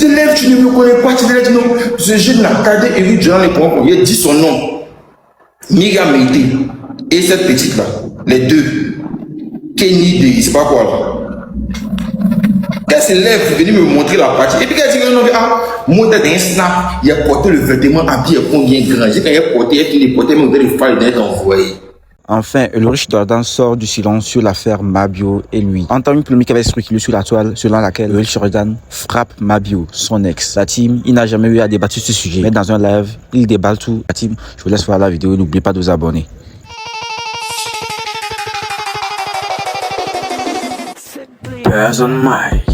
te lèves, tu ne me connais pas, tu te lèves, non. Ce jeune a tardé et durant les points, il a dit son nom. Mira Meite et cette petite-là, les deux. Kenny de, je sais pas quoi là. Elle se lève pour venir me montrer la partie. Et puis elle dit non, moi dans un snap, il a porté le vêtement habillé combien grand. J'ai quand il a porté, il a porté, mais on devait le faire, il a envoyé. Enfin, le riche Jordan sort du silence sur l'affaire Mabio et lui. Entend une polémique avait spéculé sur la toile selon laquelle le riche Jordan frappe Mabio, son ex. La team, il n'a jamais eu à débattre sur ce sujet. Mais dans un live, il déballe tout. La team, je vous laisse voir la vidéo. N'oubliez pas de vous abonner. Person Mike.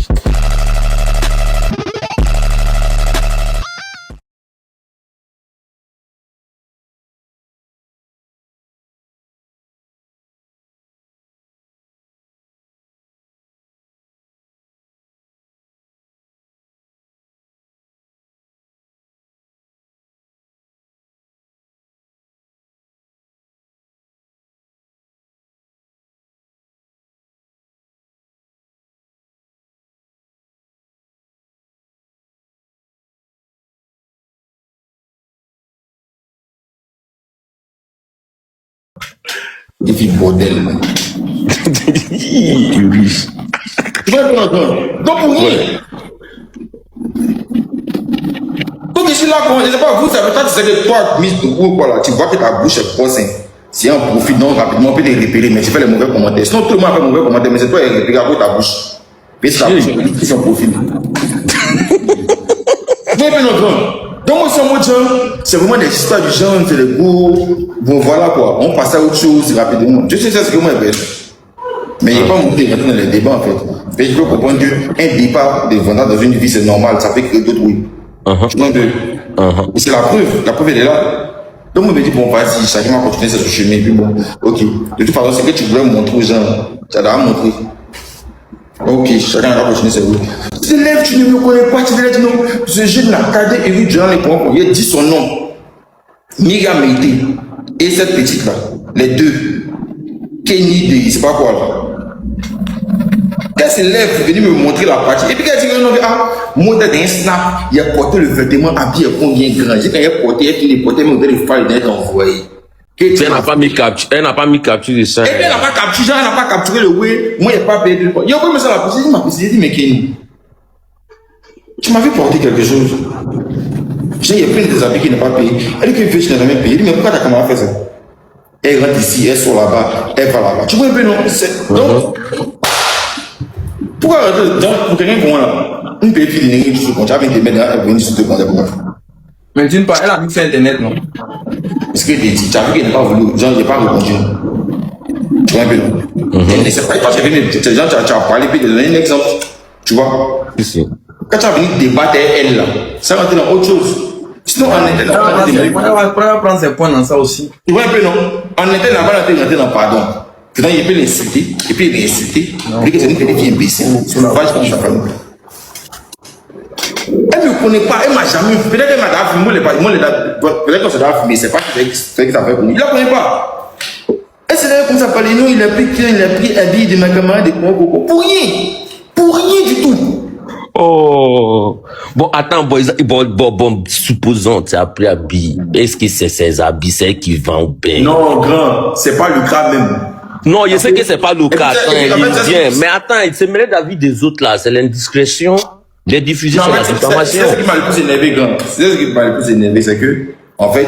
Des filles bordel. Tu riche. Tu vas pas entendre. Donc pour rien. Donc je suis là, je sais pas, vous savez, toi tu sais que toi, mise de ou quoi là, tu vois que ta bouche est grosse. C'est un profit, donc rapidement on peut te repérer, mais tu fais les mauvais commentaires. Sinon tout le monde fait mauvais commentaires, mais c'est toi qui repères avec ta bouche. Et c'est ta bouche qui est son profil. Donc moi c'est moi c'est vraiment des histoires du genre, c'est le goût. Bon voilà quoi, on passe à autre chose rapidement. Je sais ce que moi je fais. Mais il n'y a pas monté dans les débats en fait. Mais je peux comprendre qu'un débat de vendeur dans une vie c'est normal, ça fait que d'autres oui. C'est la preuve elle est là. Donc moi je me dis bon vas-y, chacun va continuer sur ce chemin, puis bon, ok. De toute façon, c'est que tu voulais montrer aux gens, tu as montré. Ok, chacun va continuer sur lui. Tu te lèves, tu ne me connais pas, tu te lèves, non. Ce jeune a tardé et durant les points, il a dit son nom. Mira Meite et cette petite-là, les deux. Kenny de, je sais pas quoi là. Elle se lève pour venir me montrer la partie. Et puis elle dit non, moi dans un snap, il a porté le vêtement habillé combien grand. J'ai quand il a porté, il a porté, mais on devait le faire, il a envoyé. Elle n'a pas mis capture de ça. Elle n'a pas capturé, elle n'a pas capturé le way. Moi, il n'y a pas payé. Il y a comme ça la police, j'ai dit, mais Kenny, tu m'avais porté quelque chose. J'ai plein de habits qui n'ont pas payé. Elle dit que je n'ai jamais payé. Elle dit, mais pourquoi ta caméra fait ça? Elle rentre ici, elle sort là-bas, elle va là-bas. Tu vois un peu, non? Donc, pourquoi pour quelqu'un comme moi là, une petite fille de négligence sur le compte, tu as mis des mettre dans elle sur te compte. Mais d'une part, elle a mis sur internet, non? Parce que tu as vu qu'elle n'a pas voulu, genre, il n'a pas répondu. Tu vois un peu, non? C'est pas parce que ces gens, tu as parlé, puis tu as donné un exemple. Tu vois? Quand tu as venu débattre elle là, ça va être dans autre chose. Sinon, on était là. On va prendre ses points dans ça aussi. Tu vois un peu, non? On était là-bas, on était dans pardon. Maintenant, il peut l'insulter, et puis il l'insulter, et que c'est une petite fille imbécile. Sur la page comme sa famille. Elle ne me connaît pas, elle ne m'a jamais vu. Peut-être qu'elle m'a filmé, peut-être qu'on se doit filmer, c'est pas que ça fait pour lui. Il ne la connaît pas. Elle s'est là comme ça parler, non, il a pris habillé de ma camarade de Congo. Pour rien du tout. Oh, bon, attends, bon, supposons, tu as pris habit. Est-ce que c'est ces habits, c'est qui vendent bien? Non, grand, c'est pas le cas même. Non, je sais que c'est pas le cas, attends, il vient. Mais attends, il se mêle d'avis des autres là, c'est l'indiscrétion de diffuser sur la information. C'est ce qui m'a le plus énervé, grand. C'est ce qui m'a le plus énervé, c'est que, en fait,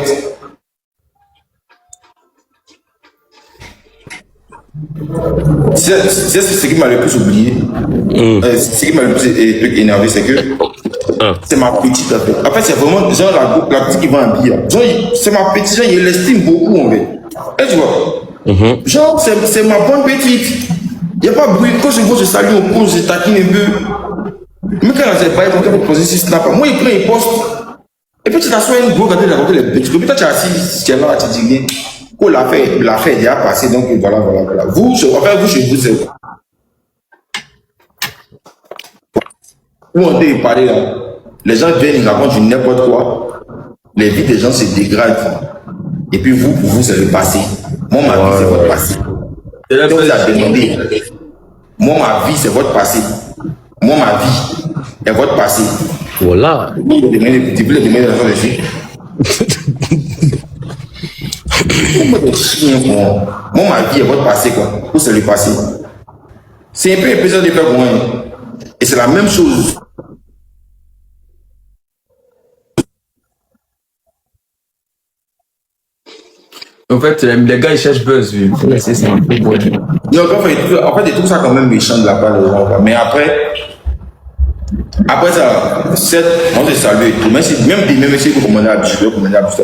c'est ce qui m'a le plus oublié. Ce qui m'a le plus énervé, c'est que c'est ma petite en fait. En fait, c'est vraiment genre la petite qui va en billard. C'est ma petite, genre, il l'estime beaucoup en fait. Et tu vois, genre, c'est ma bonne petite. Il n'y a pas de bruit. Quand je vois, je salue, on pose, je taquine un peu. Mais quand elle pas pour poser sur Snap, moi il prend, il poste. Et puis tu t'assois une go, regarder les petits. Puis toi tu es assis, tu es là, tu dis rien. Oh, l'affaire est déjà passée, donc voilà. Vous, chez vous, c'est. Où on est parlé là, les gens viennent, ils racontent du n'importe quoi. Les vies des gens se dégradent. Et puis vous, pour vous, c'est le passé. Moi, ma vie, c'est votre passé. Donc vous avez demandé. Moi, ma vie, c'est votre passé. Moi, ma vie est votre passé. Voilà. Tu peux les demander dans les filles. Moi, ma vie, elle va passer quoi. Où c'est le passé? C'est un peu épisode de faire pour moi. Et c'est la même chose. En fait, les gars, ils cherchent buzz. C'est ça. Non, en fait, ils trouvent ça quand même méchant de la part de gens. Mais après ça, on se salue et tout. Même si il faut commander à Bichot,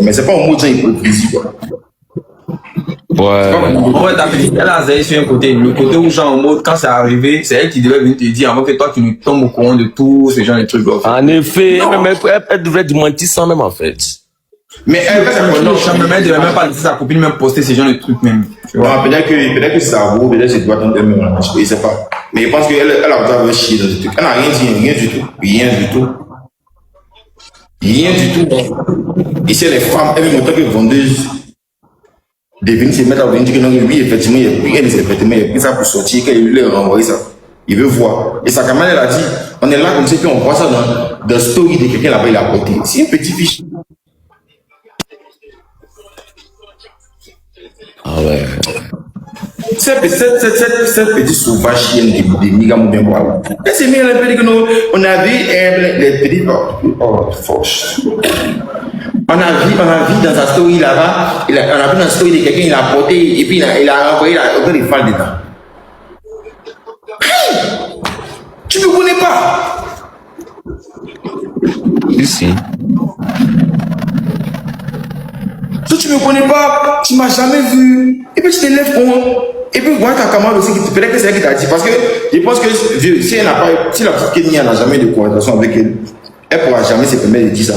mais c'est pas un mot de gens hypocrisie quoi. Ouais. En fait, ta petite, elle a zaï sur un côté. Le côté où, genre, en mode, quand c'est arrivé, c'est elle qui devait venir te dire avant que toi, tu nous tombes au courant de tout, ce genre de trucs. En effet, elle devrait démentir ça même en fait. Mais elle fait ça Non, elle devait même pas laisser sa copine même poster ce genre de trucs même. Tu vois. peut-être que ça vaut, peut-être que c'est toi ton même, je sais pas. Mais je pense qu'elle a besoin de chier dans ce truc. Elle n'a rien dit, rien du tout. Rien du tout. Rien du tout. Ici, les femmes, elles, en tant que vendeuses, deviennent se mettre à venir dire que non, oui, effectivement, il a pris ça pour sortir, qu'il lui a renvoyé ça. Il veut voir. Et sa camarade, elle a dit, on est là comme ça, puis on voit ça dans le story de quelqu'un là-bas, il a porté. C'est un petit fiche. Ah ouais. Cette petite sauvage chienne de Migamou bien voilà. Elle s'est mise à l'appeler que nous, on a vu les petites. Oh, force. On a vu dans sa story là-bas, on a vu dans la story de quelqu'un, il a porté, et puis il a envoyé autant de balles dedans. Hey! Tu ne me connais pas? Ici. Si tu ne me connais pas, tu ne m'as jamais vu. Et puis tu te lèves pour moi. Et puis voilà ta camarade aussi, peut-être que c'est elle qui t'a dit. Parce que je pense que si la petite Kenya n'a jamais de conversation avec elle, elle ne pourra jamais se permettre de dire ça.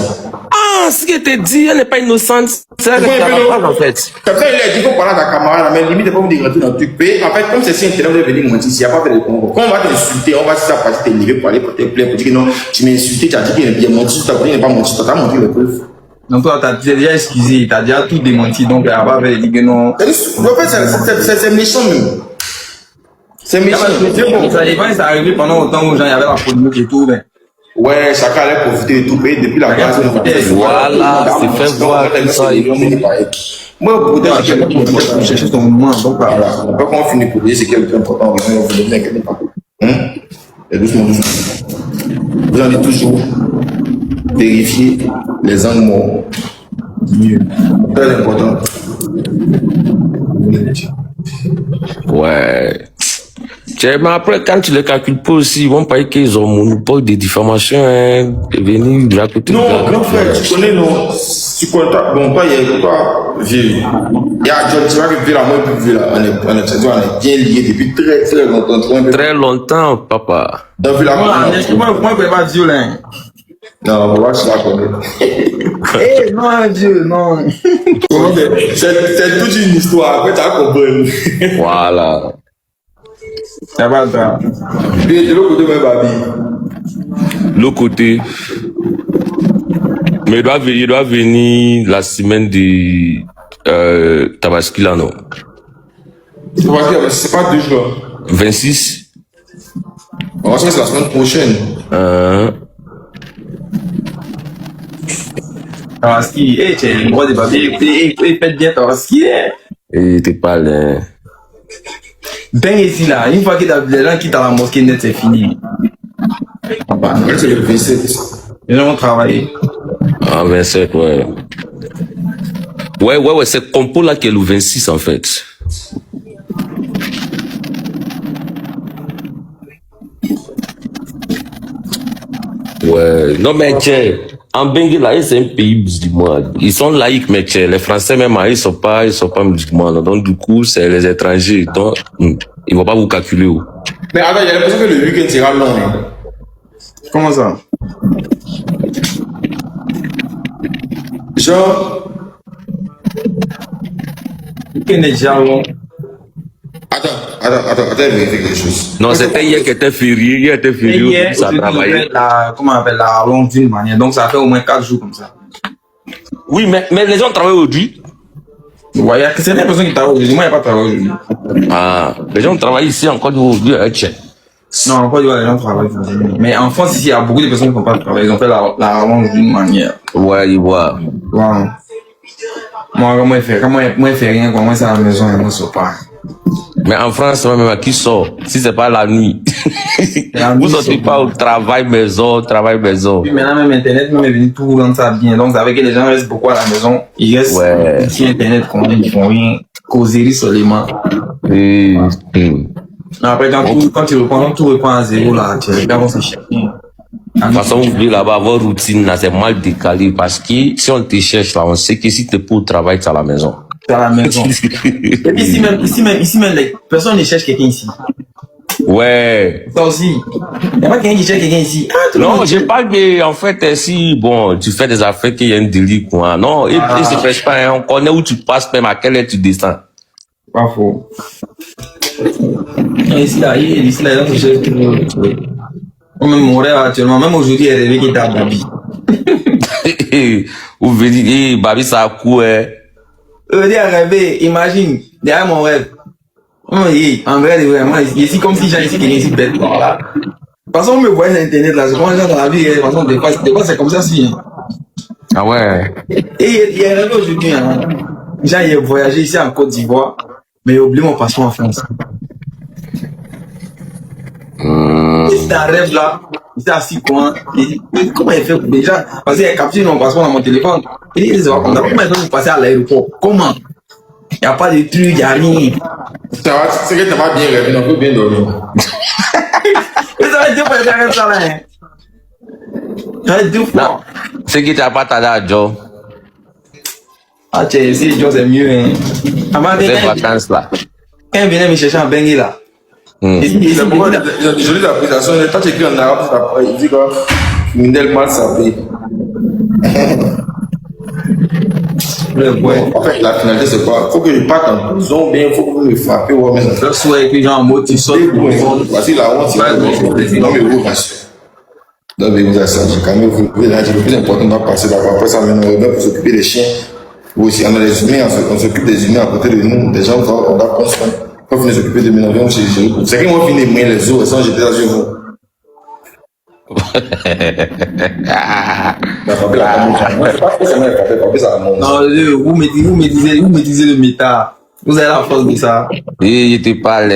Ah, ce qu'elle t'a dit, elle n'est pas innocente. C'est elle qui a la preuve en fait. Comme ça, il a dit qu'il faut parler à ta camarade, mais limite, il ne faut pas vous rentrer dans le truc. En fait, comme c'est si intérêt de venir mentir, s'il n'y a pas fait de concours, quand on va t'insulter, on va se faire passer tes niveaux pour aller porter plainte, pour dire que non, tu m'as insulté, tu as dit qu'il a menti, tu n'as pas menti, tu as montré les preuves. Donc toi, t'as déjà excusé, t'as déjà tout démenti, donc elle va dit que non. En fait, c'est méchant, même. C'est méchant. Ça dépend, c'est arrivé pendant autant où il y avait la polémique et tout, mais. Ouais, chacun allait profiter de tout pays depuis la base. Voilà, c'est fait voir tout ça. Moi, peut-être que je chercher son moment, donc voilà. On peut pas finir pour dire c'est quelque chose d'important, on vous ne inquiétez pas. Et doucement. Vous en dites toujours, vérifier les angles morts. Mieux. Très important. Ouais. Mais après, quand tu les calcules pas aussi, ils vont pas dire qu'ils ont monopole de diffamation, hein, et venir de la côté. Non, grand frère, tu connais, non, tu connais, bon, toi, il y a John, tu vois que Villa, moi, et puis Villa, on est bien liés depuis très, très longtemps. Très longtemps, papa. Dans Villa, moi, je ne peux pas dire, là. non, on va se la connaître. Eh, non, Dieu, non. C'est toute une histoire, après, tu as compris. Voilà. Ça va, ça. Et de l'autre côté, même, Babi. L'autre côté. Mais il doit venir la semaine de Tabaski là, non? C'est pas 2 jours. 26. On va se faire la semaine prochaine. Tabaski, eh, tu es le droit de Babi, et faites bien Tabaski, eh. Et t'es pas là. Ben ici là, une fois que les gens quittent la mosquée net, c'est fini. C'est le 27. Les gens vont travailler. Ah, 27, ouais. Ouais, c'est compo là qui est le 26 en fait. Ouais, non mais tiens, en Bengue là, c'est un pays musulman. Ils sont laïcs, mais tiens, les Français même, ils sont pas musulmans. Donc du coup, c'est les étrangers. Donc, ils vont pas vous calculer. Où. Mais attends, j'ai l'impression que le week-end sera long. Hein. Comment ça? Genre. Le week-end est déjà long. Attends, vérifier quelque chose. Non, c'était hier qui était férié. Hier était férié. Hier, Ça travaillait. Comment on appelle la longue d'une manière. Donc ça fait au moins 4 jours comme ça. Oui, mais les gens travaillent aujourd'hui. Ouais, c'est l'impression qu'ils travaillent aujourd'hui. Moi, il n'y a pas de travail aujourd'hui. Ah, les gens travaillent ici encore aujourd'hui. Non, en Côte d'Ivoire, les gens travaillent forcément. Mais en France, ici, il y a beaucoup de personnes qui ne font pas de travail. Ils ont fait la rallonge d'une manière. Ouais, il voit. Wow. Moi, comment il fait? Comment il fait rien? Comment c'est à la maison? Il ne sort pas. Mais en France, même, qui sort? Si c'est pas la nuit. Vous sortez pas au travail maison. Puis maintenant, même Internet, même est venu tout rendre ça bien. Donc, ça veut dire que les gens restent beaucoup à la maison. Ils restent sur Internet, ils font rien. Causerie seulement. Après, quand tu reprends, tout reprend à zéro, là, tu regardes, on se cherche. De toute façon, vous voulez là-bas, votre routine, là, c'est mal décalé. Parce que si on te cherche là, on sait que si tu es pour le travail, tu es à la maison. C'est à la maison. Et puis ici même, personne ne cherche quelqu'un ici. Ouais. Ça aussi. Il n'y a pas quelqu'un qui cherche quelqu'un ici. Non, je parle que, en fait, si, bon, tu fais des affaires qu'il y a un délit, quoi. Non, il se fait pas, hein. On connaît où tu passes, même à quelle heure tu descends. Pas faux. Ici, là, les gens se cherchent toujours. Même mon rêve actuellement, même aujourd'hui, il est rêvé qu'il était à Babi. Vous venez dire, Babi, ça a coûté, hein. Il a rêvé, imagine, derrière mon rêve. En vrai, vraiment, ici, comme si j'ai ici, quelqu'un ici bête, voilà. De toute façon, on me voit sur Internet, là, je vois les gens dans la vie, de toute façon, des fois, c'est comme ça, si. Ah ouais. Et il est rêvé aujourd'hui, hein. Déjà, il a voyagé ici en Côte d'Ivoire, mais il a oublié mon passeport en France. C'est un rêve là, il s'est assis comment il fait déjà, parce qu'il a capturé mon passeport dans mon téléphone. Il dit, comment il fait pour passer à l'aéroport? Comment? Il n'y a pas de truc, il n'y a rien. C'est que tu n'as pas bien rêvé, on peut bien dormir. Mais ça va être deux fois que rêve ça là. Ça va être deux fois. C'est que tu n'as pas tardé à Joe. Ah, tiens, si Joe c'est mieux, hein. Ces vacances là. Quand il venait me chercher en Bengue là. Ils ont des jolies applications. Quand tu écris en arabe, il dit quoi? Mindel mal sapé. En fait, la finalité, c'est quoi? Il faut que je parte en prison, bien, il faut que vous me frappez. Le souhait que les gens en mode, tu sautes. Voici la honte, non, mais vous, monsieur. Donc, vous avez ça, j'ai quand même vous. Le plus important, on va passer d'abord. Après ça, maintenant, on va s'occuper des chiens. Vous aussi, on a les humains, on s'occupe des humains à côté de nous. Des gens, on doit prendre soin. Quand vous venez s'occuper de mes enfants, c'est qu'ils vont finir de les os, et sans j'étais dans une vous. Non, vous maîtrisez le méta. Vous avez la force de ça. Et il te parle.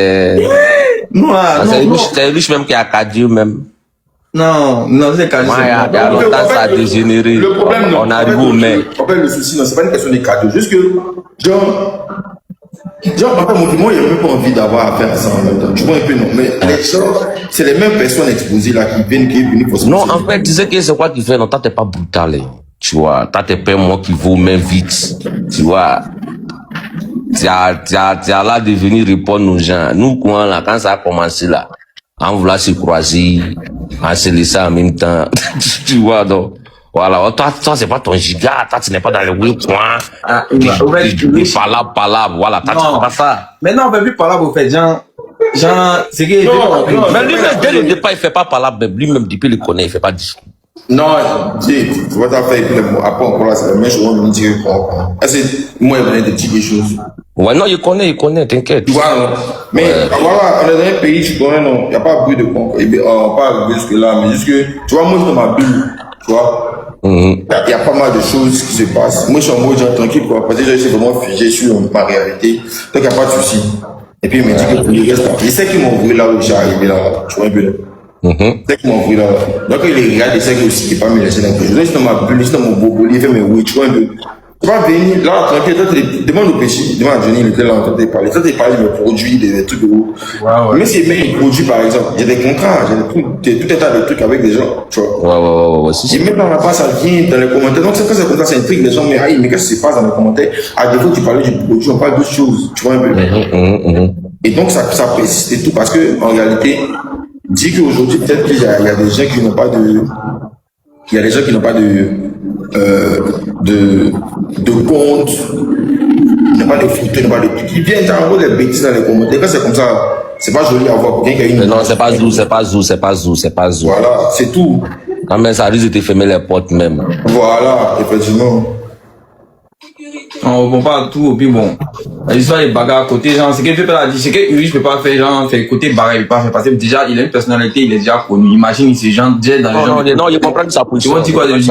Non, c'est riche même qui a Kadir même. Non, c'est Kadir. Il y a longtemps ça a dégénéré. Le problème, non. On arrive au mai. En fait, le souci, non, c'est pas une question de cadeaux. Juste que, genre, en fait, moi, il n'y a même pas envie d'avoir affaire à ça en même temps. Tu vois un peu, non. Mais les gens, c'est les mêmes personnes exposées là qui viennent pour se non, en fait, tu sais que c'est quoi qui fait? Non, toi, t'es pas brutal. Tu vois, toi, t'es pas moi qui vaut même vite. Tu vois. Tu as là de venir répondre aux gens. Nous, quoi, là, quand ça a commencé là, on voulait se croiser, on se laisser en même temps. Tu vois, donc. Voilà, toi, c'est pas ton giga, toi, tu n'es pas dans le oui coin. Palabre, voilà, toi, tu fais pas ça. Maintenant, on ne fait plus palabre, vous faites genre, c'est que. Non, mais lui-même, dès le départ, il fait pas palabre, mais lui-même, depuis le connaît, il fait pas discours. Non, tu vois, t'as fait, après, encore là, c'est la même chose, on me dit que, est-ce que, moi, il venait de dire des choses. Ouais, non, il connaît, t'inquiète. Tu vois, non. Mais, voilà, on est dans un pays, tu connais, non, il n'y a pas bruit de con, et bien, on va pas arriver jusque là, mais juste que, tu vois, moi, je suis dans ma bulle, tu vois. Il y a pas mal de choses qui se passent. Moi, je suis en mode genre tranquille, quoi. Parce que je suis vraiment figé sur ma réalité. Donc, il n'y a pas de souci. Et puis, il me dit que pour le reste, il sait qu'ils m'ont envoyé là où j'ai arrivé là. Tu vois un peu là. Il sait qu'ils m'ont envoyé là. Donc, il regarde, il sait qu'il ne peut pas me laisser dans quelque chose. Je suis dans ma bulle, je suis dans mon bobo, il fait mes oui, tu vois un peu. Tu vas venir là, tranquille, toi, demande au péché, demande à Johnny, il était là en train de parler. Toi, tu parles de mes produits, des trucs de haut. Mais si il produit, par exemple, il y a des contrats, il y a tout un tas de trucs avec des gens, tu vois. Ouais. Et même dans la base, ça vient dans les commentaires. Donc, c'est quand c'est comme ça, ça intrigue les gens, mais aïe, mais qu'est-ce qui se passe dans les commentaires? À défaut, tu parlais du produit, on parle d'autres choses, tu vois un peu. Et donc, ça persiste et tout, parce que, en réalité, dit qu'aujourd'hui, peut-être qu'il y a des gens qui n'ont pas de. Il y a des gens qui n'ont pas de compte, qui n'ont pas de photos, qui n'ont pas de trucs. Ils viennent en gros des bêtises dans les commentaires. Quand c'est comme ça, c'est pas joli à voir pour quelqu'un qui a une. Non, c'est pas Zou. Voilà, c'est tout. Non, mais ça risque de te fermer les portes même. Voilà, effectivement. On répond pas à tout, et puis bon. L'histoire des bagarres à côté, genre, ce qu'il fait pas la ce que Uri peut pas faire, genre, fait côté bagarre, il peut pas faire, parce que déjà, il a une personnalité, il est déjà connu. Imagine, ces gens, déjà, dans les gens. Non, il comprend sa position. Ils vont dire quoi de lui?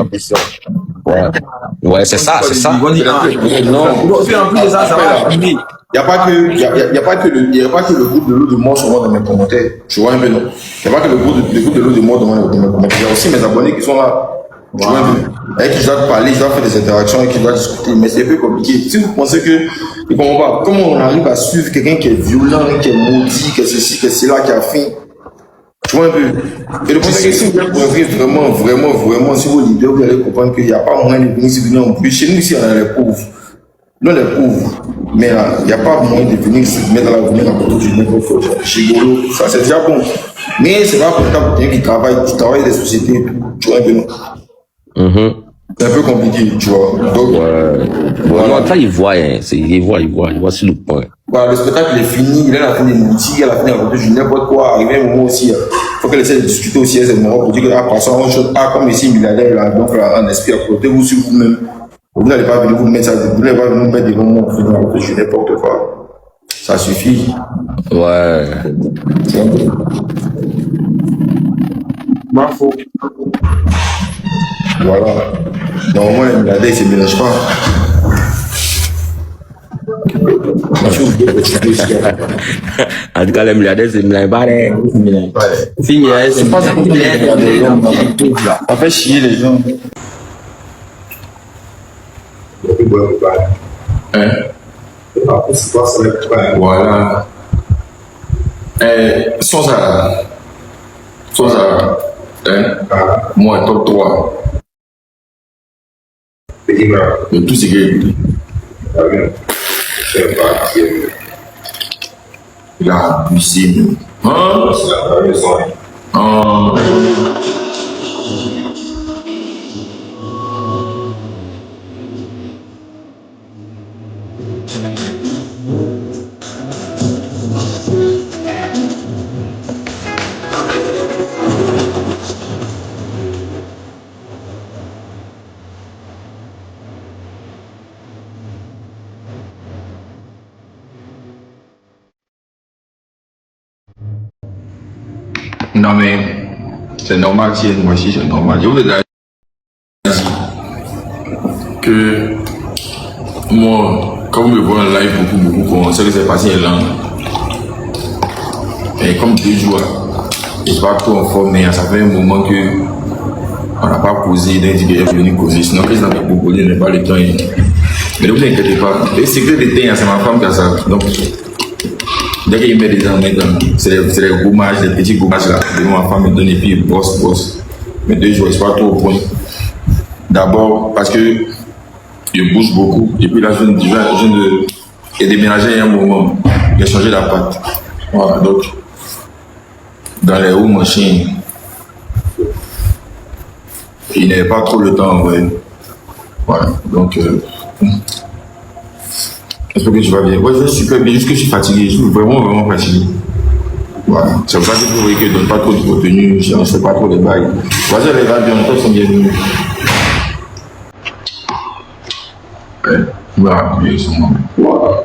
Ouais, c'est ça, c'est ça. Ils vont dire, ah, non. Puis en plus de ça, ça va finir. Il n'y a pas que le groupe de l'eau de mort sur moi dans mes commentaires. Tu vois un peu, non? Il n'y a pas que le groupe de l'eau de mort dans mes commentaires. Il y a aussi mes abonnés qui sont là. Tu vois un peu? Avec qui je dois parler, je dois faire des interactions, avec qui je dois discuter. Mais c'est un peu compliqué. Si vous pensez que, comment on arrive à suivre quelqu'un qui est violent, qui est maudit, qui est ceci, qui est cela, qui a faim. Tu vois un peu? Et le point c'est que si vous comprenez vraiment, si vos leaders, vous allez comprendre qu'il n'y a pas moyen de venir en plus. Chez nous ici, on a les pauvres. Nous, les pauvres. Mais il n'y a pas moyen de venir se mettre dans l'avenir à côté du niveau chez Golo. Ça, c'est déjà bon. Mais c'est pas pour quelqu'un qui travaille des sociétés et tout. Tu vois un peu, non? C'est un peu compliqué, tu vois. Donc, voilà. Non, ça, il voit sur le point. Voilà, le spectacle est fini, il est à la fin des moutiques, il est à la fin des raconter n'importe quoi. Arrivé un moment aussi, il faut qu'elle essaie de discuter aussi avec ses morts pour dire que là, passons à autre chose. Ah, comme ici, milliardaire, là, donc là, en esprit, à côté, vous sur vous-même. Vous n'allez pas venir vous mettre ça, vous n'allez pas venir vous mettre devant moi pour venir raconter n'importe quoi. Ça suffit. Ouais. Ma faute. Voilà. Normalement, les milliardaires, ils ne se mélangent pas. En tout cas, les milliardaires, c'est mélangent pas. Si, mais c'est pas ça. Ça fait chier les gens. Hein? Voilà. Sans ça, moi, top 3. De tout ce qui il a abusé. Non mais c'est normal si moi aussi c'est normal. Je vous ai dit que moi, quand vous me voyez en live beaucoup, on sait que c'est passé là. Et comme 2 jours, je ne suis pas trop en forme, mais ça fait un moment que on n'a pas causé, d'un dit que j'ai venu causer. Sinon, que je n'avais pas proposé, je n'ai pas le temps. Mais ne vous inquiétez pas. Le secret de thé, c'est ma femme qui a ça. Donc, dès qu'il met des gens, c'est les gommages, les petits gommages là. Ma femme me donne et puis bosse. Mais 2 jours, je ne suis pas trop au point. D'abord, parce que je bouge beaucoup. Et puis là, je viens de déménager à un moment. J'ai changé la pâte. Voilà, donc, dans les hauts machines, il n'avait pas trop le temps en vrai. Voilà, donc, j'espère que tu vas bien. Ouais, je vais super bien, juste que je suis fatigué, je suis vraiment fatigué. Voilà, c'est pour ça que vous voyez que je ne donne pas trop de contenu, je ne fais pas trop de bails. Vas-y, les gars, bien, toi, sont bienvenus. Voilà, ils sont morts. Voilà.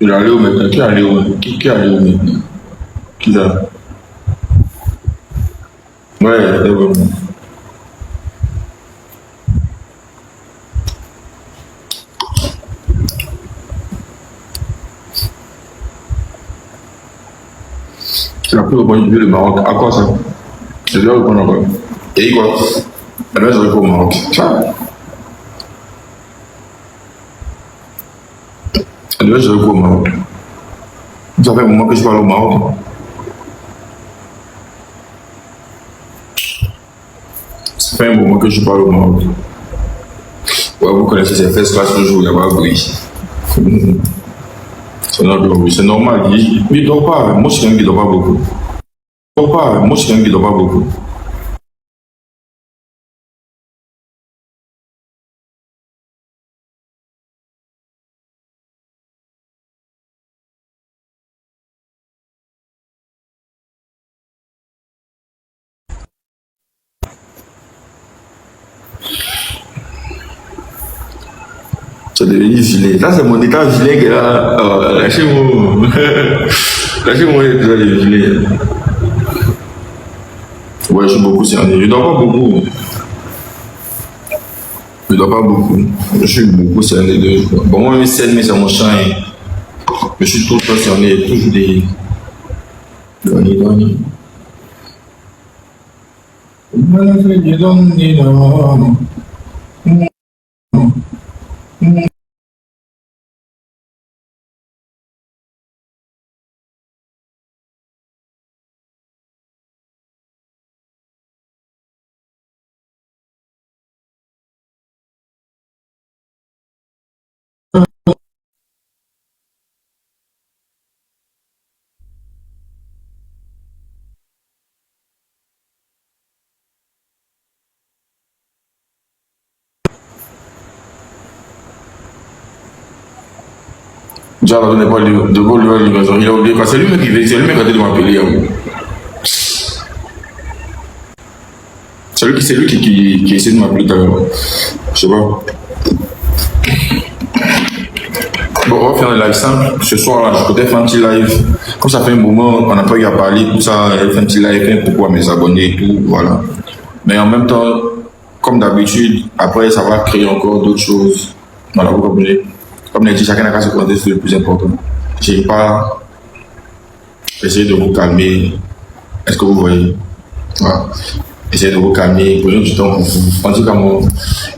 Il est allé où maintenant? Qui est allé où maintenant? Qui ça? Ouais, c'est bon. C'est la plus bonne idée le Maroc. À quoi ça? Je dois répondre encore. Et quoi? Elle va se répondre au Maroc. Ça. Elle doit se répondre au Maroc. Ça fait un moment que je parle au Maroc. Ça fait un moment que je parle au Maroc. Ouais, vous connaissez ces fesses là toujours, il n'y a pas de bruit. C'est normal. Il ne dort pas. Moi, je suis quelqu'un qui ne dort pas beaucoup. Moi, je suis quelqu'un qui ne dort pas beaucoup. Ça devient gilet. Là, c'est mon état gilet qui est là. Lâchez-moi. Lâchez-moi les gilets. Ouais, je suis beaucoup cerné. Je ne dors pas beaucoup. Je ne dors pas beaucoup. Je suis beaucoup cerné. Bon, moi, je scène, mais c'est mon champ. Je suis tout le temps cerné. Toujours des. Donne. Déjà, on n'est pas de vous lui livraison. Il a oublié quoi. C'est lui-même qui veut, c'est lui-même qui a été de m'appeler. C'est lui qui essaie de m'appeler tout à l'heure. Je sais pas. Bon, on va faire un live simple. Ce soir, là, je comptais faire un petit live. Comme ça fait un moment, on n'a pas eu à parler, tout ça, fait un petit live, pourquoi mes abonnés et tout, voilà. Mais en même temps, comme d'habitude, après, ça va créer encore d'autres choses. Voilà, vous comprenez. Comme l'a dit, chacun a qu'à se concentrer sur le plus important. Je n'ai pas essayé de vous calmer. Est-ce que vous voyez? Voilà. Essayez de vous calmer, prenez du temps pour vous. En tout cas, mon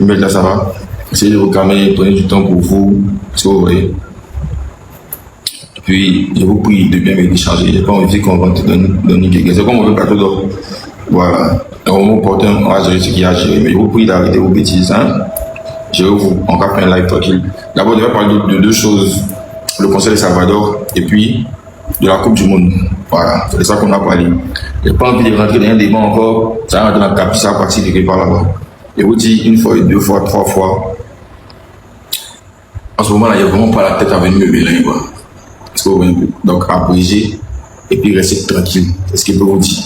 email là, ça va. Essayez de vous calmer, prenez du temps pour vous. Est-ce que vous voyez? Puis, je vous prie de bien me décharger. Je n'ai pas envie qu'on va te donner quelque chose. C'est comme on veut plateau d'or. Voilà. Au moment opportun, on va gérer ce qu'il y a à gérer. Mais je vous prie d'arrêter vos bêtises. Hein? Je vais vous, on va faire un live tranquille. D'abord, je vais parler de deux choses. Le Conseil de Salvador et puis de la Coupe du Monde. Voilà, c'est de ça qu'on a parlé. Je n'ai pas envie de rentrer dans un débat encore. Ça va rentrer dans le tapis, ça va partir quelque part là-bas. Je vous dis une fois, deux fois, trois fois. En ce moment-là, il n'y a vraiment pas la tête à venir me mêler. Est-ce que vous voyez? Donc, abréger et puis rester tranquille. C'est ce que je peux vous dire.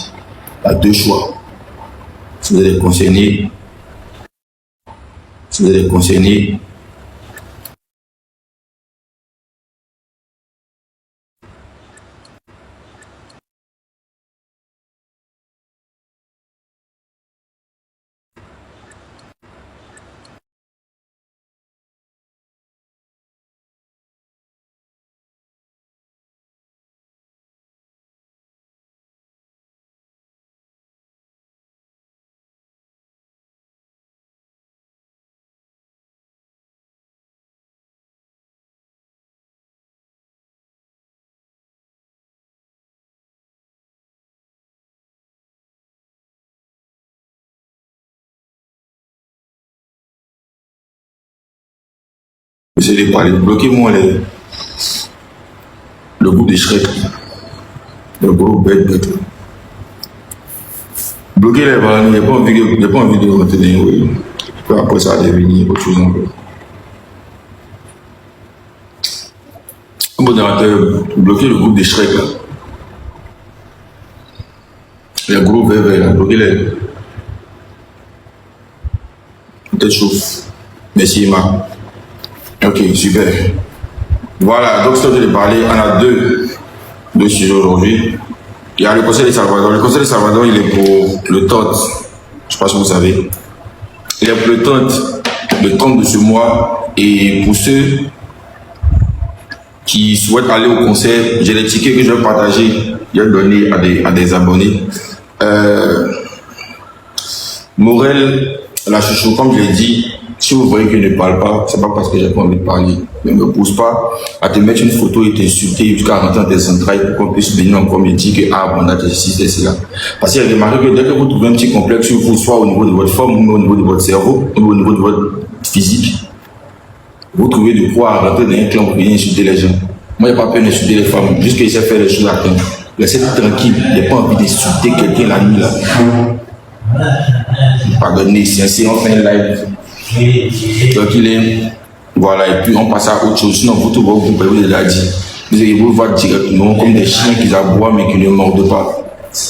Il y a deux choix. Si vous êtes concerné, si vous êtes concerné, vous allez parler. Bloquez-moi le groupe des Shrek. Le groupe bête. Bloquez les balles, il n'y a pas envie de rentrer dans le après ça va devenir autre chose encore. Modérateur, bloquez le groupe des Shrek là. Les groupes verts là, bloquez-les. Peut-être chaud. Merci Emma. Ok, super. Voilà, donc ce que je vais parler, on a deux sujets aujourd'hui. Il y a le conseil de Salvador. Le conseil de Salvador, il est pour le TOT. Je sais pas si vous savez. Il est pour le TOT, le 30 de ce mois. Et pour ceux qui souhaitent aller au concert, j'ai les tickets que je vais partager, je vais donner à des abonnés. Morel, la chouchou, comme je l'ai dit, si vous voyez que je ne parle pas, c'est pas parce que j'ai pas envie de parler. Ne me pousse pas à te mettre une photo et t'insulter jusqu'à rentrer dans tes entrailles pour qu'on puisse venir encore me dire que ah, on a tes ceci, c'est cela. Parce qu'il y a remarqué que dès que vous trouvez un petit complexe sur vous, soit au niveau de votre forme, ou au niveau de votre cerveau, ou au niveau de votre physique, vous trouvez de quoi rentrer dans un clan pour venir insulter les gens. Moi, il n'y a pas peur d'insulter les femmes, juste qu'ils savent faire les choses à temps. Laissez-le tranquille, il n'y a pas envie d'insulter quelqu'un la nuit là. Pardonnez, si on fait un live. Donc il est, voilà, et puis on passe à autre chose. Sinon, vous trouvez au groupe, vous l'avez dit. Vous allez vous voir directement comme des chiens qui aboient mais qui ne mordent pas.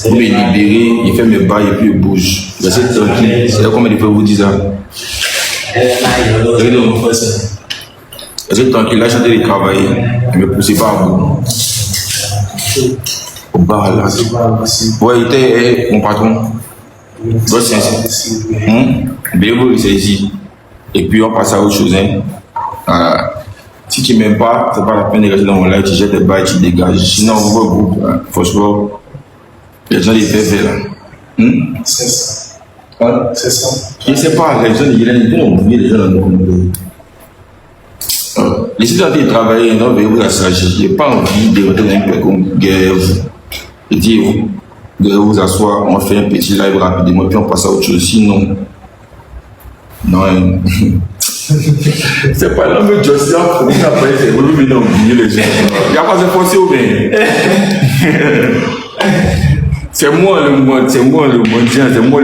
Vous me libérez, il fait mes bails et puis il bouge. Restez tranquille. C'est là combien de fois vous dites ça. Restez tranquille, là j'entends de travailler. Ne me poussez pas à bout. Au bar là. Ouais, il était mon patron. Votre sens. Béo, il saisit. Et puis on passe à autre chose. Si tu m'aimes pas, c'est pas la peine de rester dans mon live, tu jettes des balles, tu dégages. Sinon, on voit groupe. Franchement, les gens les fait là. C'est ça. C'est ça. Je ne sais pas, les gens ils vont oublier les gens dans nos communautés. Les citoyens qui travaillent, non, mais vous assagez. Je n'ai pas envie de rentrer dans un peu comme guerre. Je dis, de vous asseoir, on fait un petit live rapidement, puis on passe à autre chose. Sinon, non, c'est pas l'homme de Josiah, pour nous après, c'est vous venez oublier les gens. Il n'y a pas de force au bien. C'est moi le maudit, c'est moi le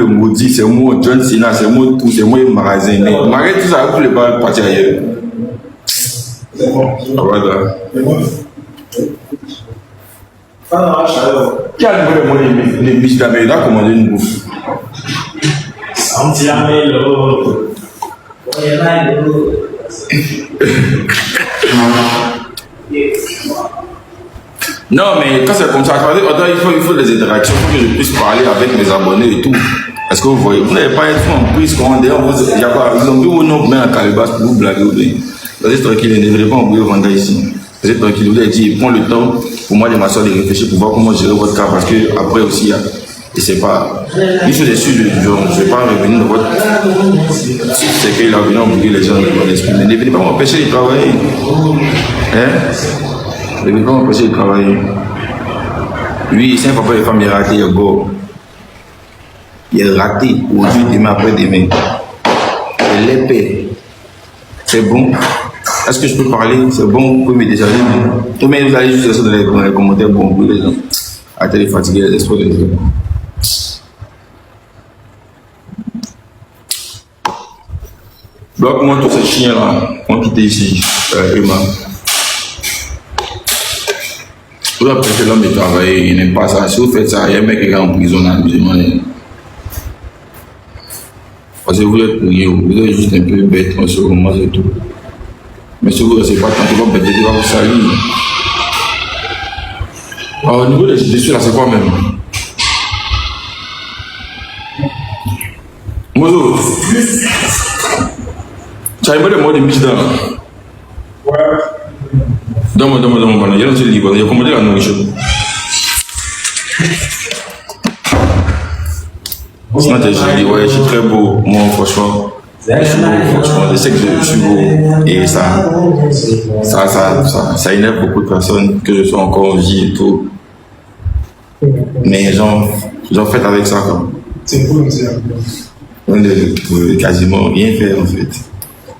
maudit, c'est moi John Cena, c'est moi tout, c'est moi le magasin. Malgré tout ça, vous ne pouvez pas partir ailleurs. Voilà. Qui a demandé les biches d'Amérique à commander une bouffe? Non, mais quand c'est comme ça, il faut des interactions pour que je puisse parler avec mes abonnés et tout. Est-ce que vous voyez? Vous n'avez pas été en prise quand d'ailleurs vous ont vu au nom de Calibas pour vous blaguer ou bien. Vous êtes tranquille, ne devez pas envoyer vendre ici. Vous êtes tranquille, vous avez dit, prends le temps pour moi de m'asseoir, de réfléchir pour voir comment gérer votre cas parce que après aussi, et c'est pas. Une chose est sûre, je ne vais pas revenir dans votre. C'est qu'il a venu oublier les gens de votre esprit. Mais ne venez pas m'empêcher de travailler. Ne venez pas m'empêcher de travailler. Oui, c'est un papa de femme, il est raté, il est beau. Il est raté aujourd'hui, demain, après-demain. Il est l'épée. C'est bon. Est-ce que je peux parler? C'est bon, vous pouvez me décharger. Ou bien vous allez juste rester dans les commentaires pour vous les gens. Arrêtez de fatiguer les esprits des gens. Bloque-moi tous ces chiens là. On quitte ici. Emma. Vous appréciez l'homme de travailler, il n'aime pas ça. Si vous faites ça, il y a un mec qui est en prison à musulman. Parce que vous êtes pour rien, vous êtes juste un peu bête en ce moment, c'est tout. Mais si vous ne restez pas quand vous bête, vous allez vous salir. Au niveau des dessus là, c'est quoi même? Mozo, tu as aimé le mot de Michida? Ouais. Donne-moi, il y a un seul livre, il y a commandé la nourriture. Sinon, t'es joli, ouais, je suis très beau, moi, franchement. Je suis beau, franchement, je sais que je suis beau. Et ça énerve beaucoup de personnes que je sois encore en vie et tout. Mais j'en fais avec ça, quoi. C'est cool, c'est un peu. On ne quasiment rien faire, en fait.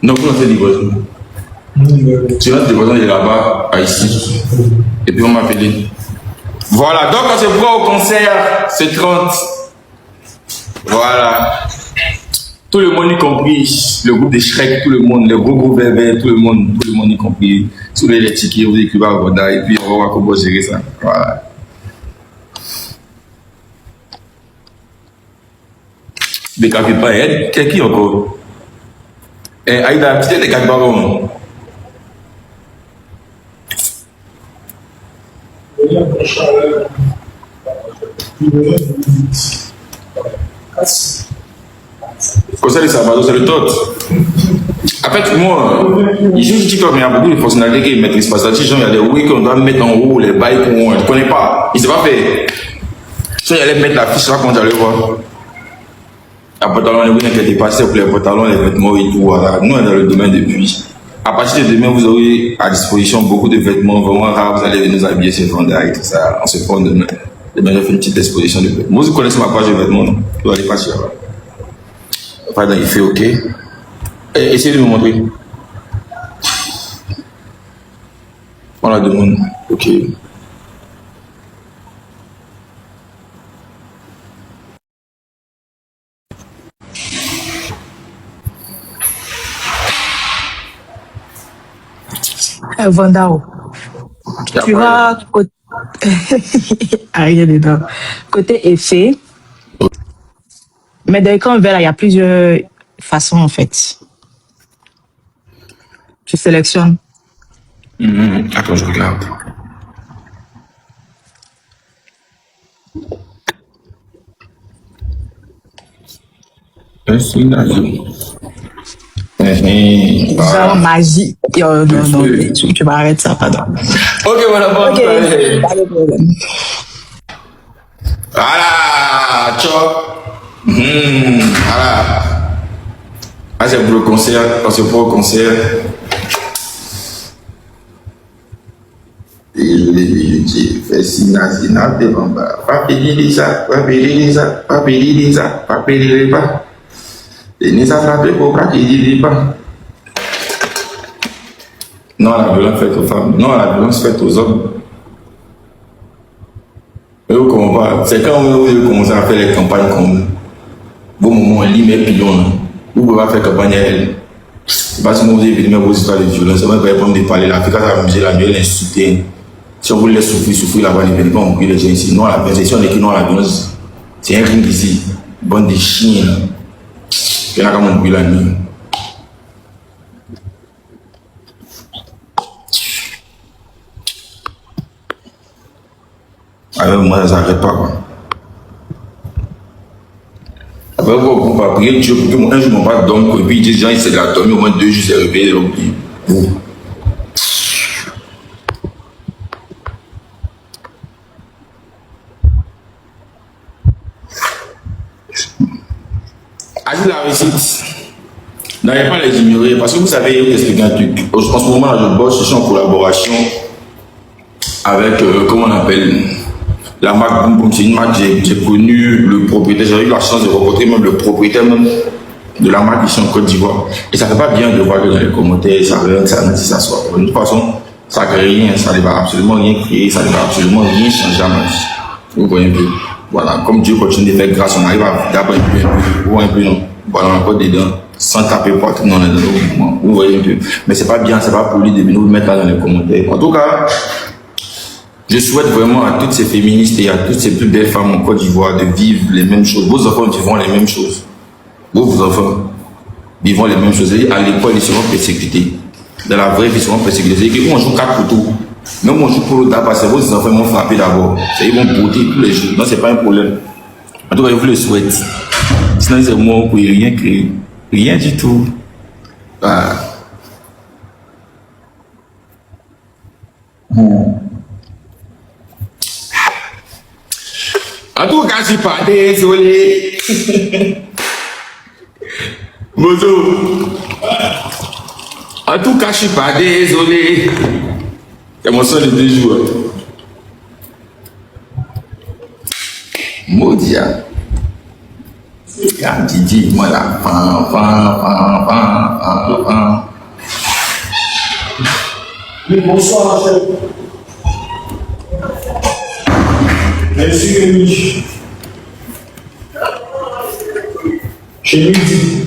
Non, pour lancer livraison. Tu lances livraison de là-bas à ici. Et puis on m'a appelé. Voilà, donc on se voit au concert, c'est 30. Voilà. Tout le monde y compris, le groupe de Shrek, tout le monde, le gros bébé, tout le monde y compris. Tous les tickets, vous écrivez à Roda et puis on va voir comment gérer ça. Voilà. Mais quand il parle, qui encore? Aïda, tu sais les gars barons. Conseil de Salvador, c'est le tot. En fait, moi, ils jouent TikTok, mais il y a beaucoup de fonctionnalités qui ne maîtrisent pas ça. Il y a des oui qu'on doit mettre en haut, les bails qu'on ne connaît pas. Il ne sait pas faire. Si il allait mettre la fiche là quand j'allais voir. Les pantalons, ne vous inquiétez pas, c'est pour les pantalons, les vêtements et tout. Voilà. Nous, on est dans le domaine depuis. À partir de demain, vous aurez à disposition beaucoup de vêtements vraiment rares. Vous allez nous habiller chez Vanda et tout ça. On se prend demain. Demain, je fais une petite exposition de vêtements. Vous connaissez ma page de vêtements, non? Vous allez passer là-bas. Pardon, il fait OK. Essayez de me montrer. On la demande. OK. Vandao, tu vois, rien dedans. Côté effet, mais dans l'écran vert, il y a plusieurs façons en fait. Tu sélectionnes. Attends, je regarde. Genre magie. Non, tu vas arrêter ça, pardon. Ok, voilà, bon. Ok, pas de problème. Voilà, ciao. Voilà. Ah, c'est pour le concert, on se prend au concert. Je fais Sina, devant bas. Pas pédiller ça, pas pédiller ça, pas pédiller ça, pas pédiller pas. Et ni ça frappé pour pas qu'il pas. Non à la violence faite aux femmes, non à la violence faite aux hommes. Mais vous comprenez pas, c'est quand vous commencez à faire les campagnes comme vos moments lit mes pilons, vous pouvez pas faire campagne à elle. C'est pas si vous avez venu vos histoires de violence, c'est pas de parler là, quand ça va amuser la mieux, l'insulter. Si on vous laisse souffrir là-bas, ne venez pas mourir les gens ici. Non à la violence, si on est qui non à la violence, c'est un crime ici, bande de chiens. Il y en a comme un bruit la nuit. Avec moi, ça n'arrête pas. Quoi. Après, on va prier Dieu pour que moi, un jour, mon père dorme. Et puis, ils disent, gens, il s'est dormi au moins 2 jours, c'est réveillé. Donc, Agis la réussite. N'allez pas les ignorer parce que vous savez, je vais expliquer un truc. En ce moment, là, je bosse, je suis en collaboration avec, comment on appelle, la marque Boom Boom. C'est une marque, j'ai connu le propriétaire, j'ai eu la chance de rencontrer même le propriétaire même de la marque ici en Côte d'Ivoire. Et ça ne fait pas bien de voir que dans les commentaires, ça s'assoit. De toute façon, ça ne crée rien, ça ne va absolument rien créer, ça ne va absolument rien changer à ma vie. Vous voyez un peu. Voilà, comme Dieu continue de faire grâce, on arrive à d'abord un peu, non. Voilà, encore dedans, sans taper partout dans les mouvements. Vous voyez un peu. Mais c'est pas bien, c'est pas poli de venir vous mettre là dans les commentaires. En tout cas, je souhaite vraiment à toutes ces féministes et à toutes ces plus belles femmes en Côte d'Ivoire de vivre les mêmes choses. Vos enfants vivront les mêmes choses. Vos enfants vivront les mêmes choses. À l'école, ils seront persécutés. Dans la vraie vie, ils seront persécutés. C'est-à-dire qu'on joue 4 couteaux. Même on joue pour le tabac, c'est vos enfants vont frapper d'abord. Ils vont botter tous les jours. Non, c'est pas un problème. En tout cas, je vous le souhaite. Sinon, c'est moi, vous ne pouvez rien créer. Rien du tout. Ah. En tout cas, je ne suis pas désolé. Mozo. En tout cas, je ne suis pas désolé. C'est mon seul de 2 jours. Maudit. Quand Didi, moi là, Oui, bonsoir, chef. Merci, Rémi. Chez lui,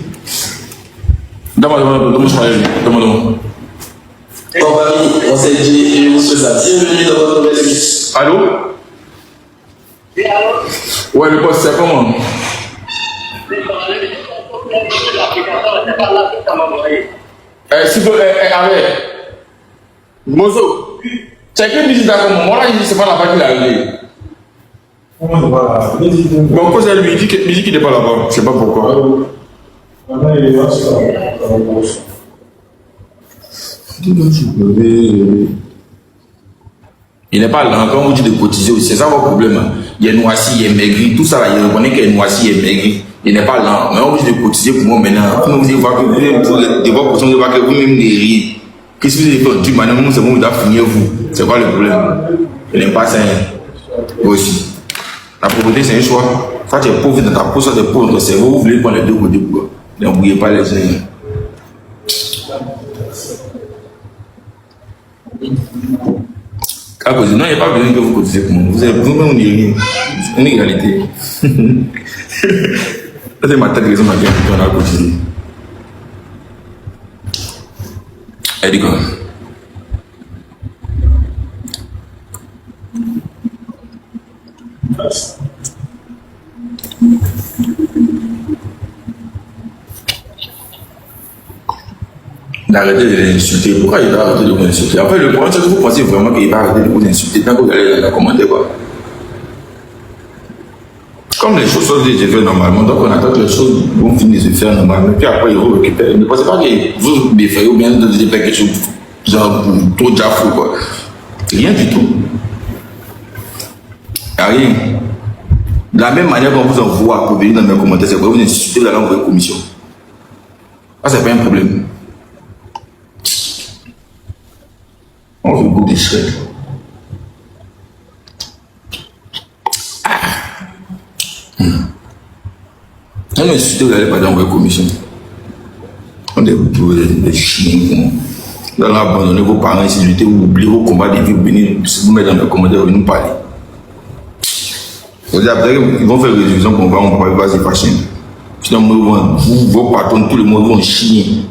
Demande-moi. On s'est dit, je vous souhaite la bienvenue dans votre nouvelle émission. Allô? Oui, allô? Ouais, le poste, c'est comment? S'il vous plaît, arrête. Mozo, check une visite à comment? Moi là, c'est pas la part qu'il a arrivé. Bon, cause elle lui dit qu'il n'est pas là-bas. Je sais pas pourquoi. Il n'est pas là. Quand vous dites de cotiser aussi, c'est ça votre problème. Il est noissi, il est maigri. Tout ça, il reconnaît qu'il est noissi, il est maigri. Il n'est pas là. Mais on vous dit de cotiser pour moi maintenant. Vous vous dites que vous-même des rires. Qu'est-ce que vous avez fait du maintenant, c'est bon, vous avez fini vous. C'est quoi le problème? Il n'est pas sain. Aussi. La pauvreté, c'est un choix. Quand tu es pauvre dans ta peau, ça tu es pauvre dans ton cerveau, vous voulez prendre les deux côtés. N'oubliez pas les uns. Non, il n'y a pas besoin que vous cotisez pour moi. Vous avez vous-même une égalité. C'est ma tête raison laquelle on a cotisé. Elle dit quoi? D'arrêter de l'insulter. Pourquoi il va arrêter de vous insulter? Après, le problème, c'est que vous pensez vraiment qu'il va arrêter de vous insulter tant que vous allez dans les commentaires, quoi. Comme les choses sont déjà faites normalement, donc on attend que les choses vont finir de se faire normalement, puis après ils vont récupérer. Ne pensez pas que vous défaillez ou bien de faire quelque chose genre trop déjà fou, quoi. Rien du tout. Rien. De la même manière qu'on vous envoie pour venir dans mes commentaires, c'est quoi? Vous insultez la langue de commission. Ça, c'est pas un problème. On fait beaucoup de Shrek. On a insulté, vous n'allez pas dans votre commission. On est des chiens. Vous allez abandonner vos parents ici, vous oubliez vos combats de vie, vous mettez dans les commentaires, vous nous parlez. Vous après, ils vont faire révision qu'on va se fâcher. Finalement, vos patrons, tout le monde vont chier.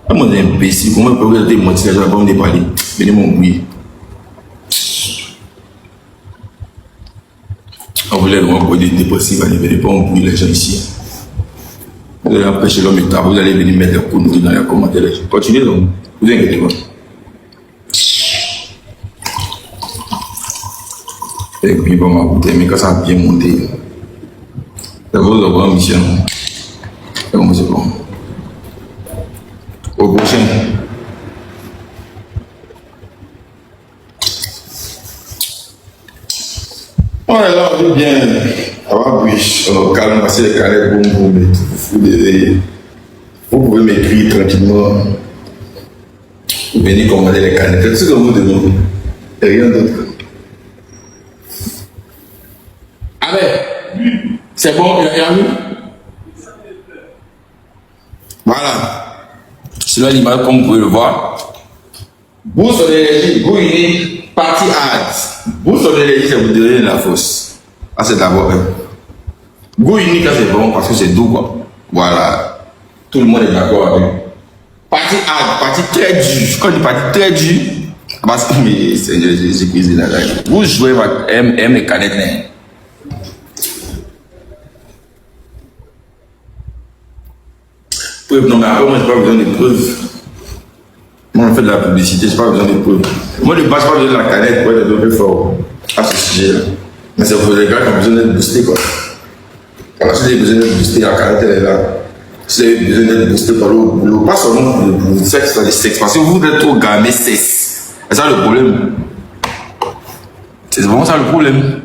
Comment vous êtes imbécile, comment vous pouvez être mentir, je ne vais pas me parler. Venez m'embrouiller. On voulait vraiment des dépressifs, vous n'allez pas embrouiller les gens ici. Vous allez empêcher l'homme état, vous allez venir mettre des conneries dans les commentaires. Continuez donc, vous inquiétez pas. Et puis, bon, ma bouteille, mais quand ça a bien monté, ça va vous avoir une mission. Et bon, c'est bon. Au prochain. Ouais, là, on est bien. Ça va, oui, calme, passer les canettes, vous pouvez m'écrire tranquillement. Vous venez commander les canettes. C'est ce que vous demandez. Et rien d'autre. Allez, c'est bon, il y a vu? Voilà. C'est là l'image comme vous pouvez le voir. Bourse de l'énergie, go in, party ads. Bourse de l'énergie, c'est vous donner la fausse. Ah, c'est d'abord un. Go in, c'est bon parce que c'est doux, quoi. Voilà. Tout le monde est d'accord avec. Party ad, party très dur. Quand on dit party très dur, parce que j'ai cuisiné là. Vous jouez, aime les canettes là. Preuve, non, mais après, moi, je n'ai pas besoin de preuves. Moi, on fait de la publicité, je n'ai pas besoin de preuves. Moi, je ne passe pas besoin de la canette pour être développé fort à ce sujet-là. Mais c'est pour les gars qui ont besoin d'être boostés, quoi. Alors, si vous avez besoin d'être boosté, la canette, elle est là. Si vous avez besoin d'être boosté par l'eau, pas seulement pour le sexe, dans les sexes. Parce que vous êtes trop gamé sexe. C'est ça le problème. C'est vraiment ça le problème.